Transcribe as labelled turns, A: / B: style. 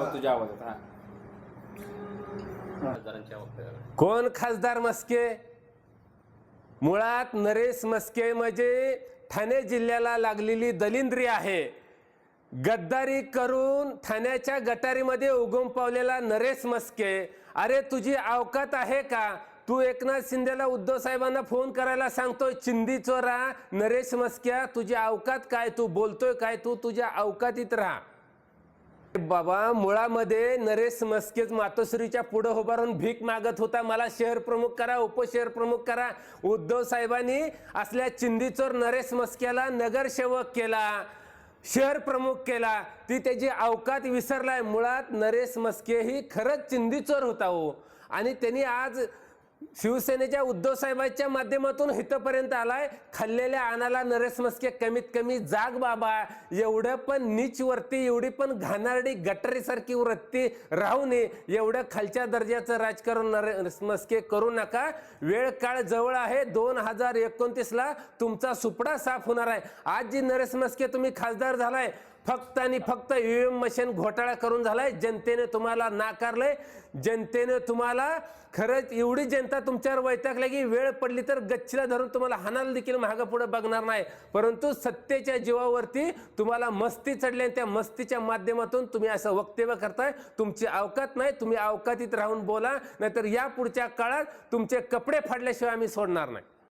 A: तुझ्या आवाजात हा
B: कोण खासदार मस्के? मुळात नरेश मस्के म्हणजे ठाणे जिल्ह्याला लागलेली दलिंद्री आहे. गद्दारी करून ठाण्याच्या गटारीमध्ये उगम पावलेला नरेश मस्के, अरे तुझी अवकात आहे का? तू एकनाथ शिंदेला उद्धव साहेबांना फोन करायला सांगतोय चिंदी चोरा. नरेश मस्क्या, तुझी अवकात काय? तू बोलतोय काय? तू तुझ्या अवकातीत राहा बाबा. मुळामध्ये नरेश मस्केच मातोश्रीच्या पुढे उभारून भीक मागत होता, मला शहर प्रमुख करा, उपशहर प्रमुख करा. उद्धव साहेबांनी असल्या चिंदीचोर नरेश मस्क्याला नगरसेवक केला, शहर प्रमुख केला. ती त्याची अवकात विसरलाय. मुळात नरेश मस्के ही खरंच चिंदीचोर होता हो. आणि त्यांनी आज शिवसेनेच्या उद्धव साहेबांच्या माध्यमातून इथपर्यंत आलाय. खाल्लेल्या आणाला नरेश मस्के कमीत कमी जाग बाबा. एवढं पण नीच वरती, एवढी पण घाणारडी गटारीसारखी वृत्ती राहू नये. एवढं खालच्या दर्जाचं राजकारण नरेश मस्के करू नका. वेळ काळ जवळ आहे. 2029ला तुमचा सुपडा साफ होणार आहे. आज जी नरेश मस्के तुम्ही खासदार झालाय फक्त आणि फक्त ईव्हीएम मशीन घोटाळा करून झालाय. जनतेने तुम्हाला नाकारलंय. जनतेने तुम्हाला खरंच एवढी जनता तुमच्यावर वैतागली की वेळ पडली तर गच्चीला धरून तुम्हाला हाणायला देखील मागं पुढे बघणार नाही. परंतु सत्तेच्या जीवावरती तुम्हाला मस्ती चढली आणि त्या मस्तीच्या माध्यमातून तुम्ही असं वक्तव्य करताय. तुमची अवकात नाही. तुम्ही अवकातीत राहून बोला, नाहीतर या पुढच्या काळात तुमचे कपडे फाडल्याशिवाय आम्ही सोडणार नाही.